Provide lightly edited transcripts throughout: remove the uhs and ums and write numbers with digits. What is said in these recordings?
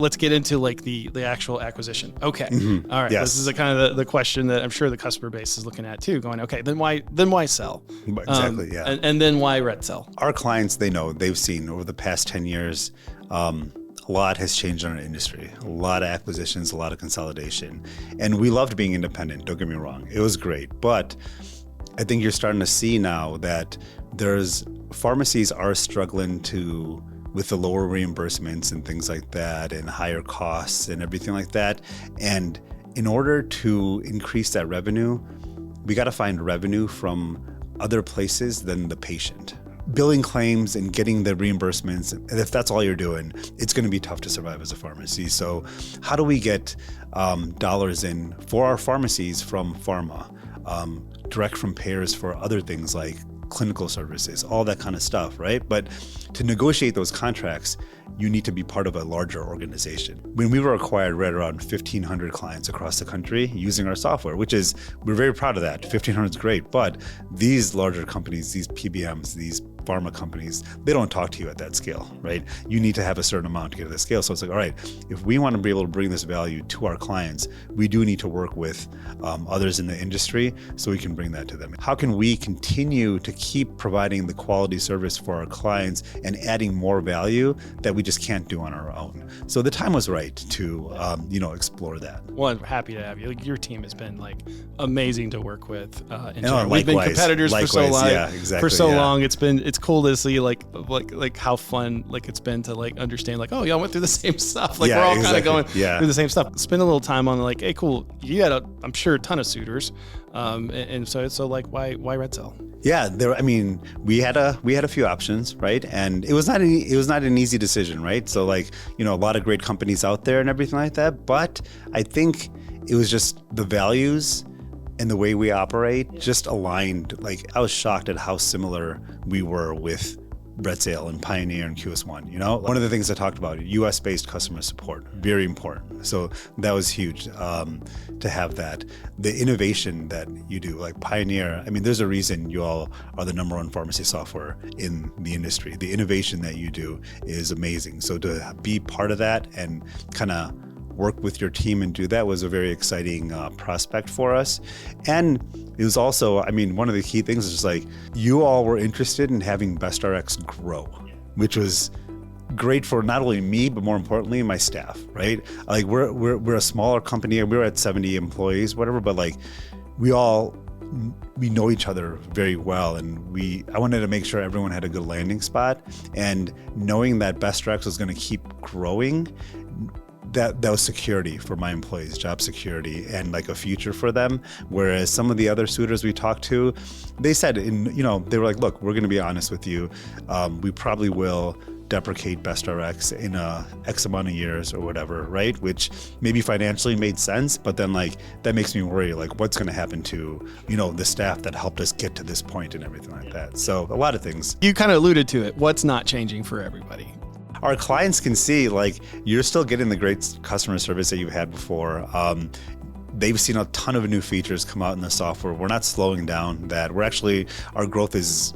Let's get into like the actual acquisition. Okay. All right. Yes. This is a kind of the question that I'm sure the customer base is looking at too, going, okay, then why sell? Exactly. Yeah. And then why RedSail? Our clients, they know, they've seen over the past 10 years, a lot has changed in our industry, a lot of acquisitions, a lot of consolidation. And we loved being independent, don't get me wrong. It was great. But I think you're starting to see now that pharmacies are struggling with the lower reimbursements and things like that and higher costs and everything like that. And in order to increase that revenue, we got to find revenue from other places than the patient. Billing claims and getting the reimbursements, and if that's all you're doing, it's going to be tough to survive as a pharmacy. So how do we get dollars in for our pharmacies from pharma, direct from payers for other things like clinical services, all that kind of stuff, right? But to negotiate those contracts, you need to be part of a larger organization. When we were acquired, we had around 1,500 clients across the country using our software, we're very proud of that. 1,500 is great, but these larger companies, these PBMs, these pharma companies, they don't talk to you at that scale, right? You need to have a certain amount to get to the scale. So it's like, all right, if we want to be able to bring this value to our clients, we do need to work with others in the industry so we can bring that to them. How can we continue to keep providing the quality service for our clients and adding more value that we just can't do on our own? So the time was right to explore that. Well, I'm happy to have you. Like, your team has been like amazing to work with. We've been competitors for so long. Yeah, exactly, for so long. It's cool to see like how fun like it's been to like understand like, oh yeah, I went through the same stuff. Like we're all kind of going through the same stuff. Spend a little time on like, hey, cool. You had I'm sure a ton of suitors, and so like why RedSail? Yeah, we had a few options, right? And it was not an easy decision, right? So like, a lot of great companies out there and everything like that. But I think it was just the values and the way we operate just aligned. Like, I was shocked at how similar we were with RedSail and Pioneer and QS1. One of the things I talked about, US-based customer support, very important. So that was huge to have that. The innovation that you do, like Pioneer, there's a reason you all are the #1 pharmacy software in the industry. The innovation that you do is amazing. So to be part of that and kind of work with your team and do that was a very exciting prospect for us. And it was also, one of the key things is just like, you all were interested in having BestRx grow, which was great for not only me, but more importantly, my staff, right? Like we're a smaller company, we were at 70 employees, whatever, but like we know each other very well, and I wanted to make sure everyone had a good landing spot, and knowing that BestRx was going to keep growing, that was security for my employees, job security, and like a future for them. Whereas some of the other suitors we talked to, they said, they were like, look, we're going to be honest with you. We probably will deprecate BestRx in X amount of years or whatever, right? Which maybe financially made sense, but then like that makes me worry, like what's going to happen to, the staff that helped us get to this point and everything like that. So a lot of things. You kind of alluded to it. What's not changing for everybody? Our clients can see like you're still getting the great customer service that you've had before. They've seen a ton of new features come out in the software. We're not slowing down that. Our growth is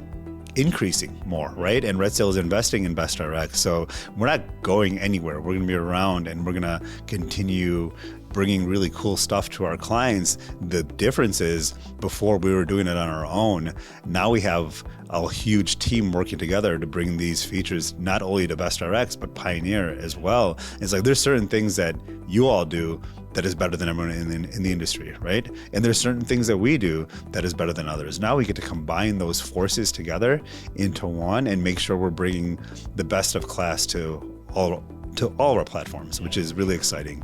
increasing more, right? And RedSail is investing in BestRx. So we're not going anywhere. We're going to be around, and we're going to continue bringing really cool stuff to our clients. The difference is, before we were doing it on our own. Now we have a huge team working together to bring these features not only to BestRx, but Pioneer as well. It's like there's certain things that you all do that is better than everyone in the industry, right? And there's certain things that we do that is better than others. Now we get to combine those forces together into one and make sure we're bringing the best of class to all of our platforms, which is really exciting.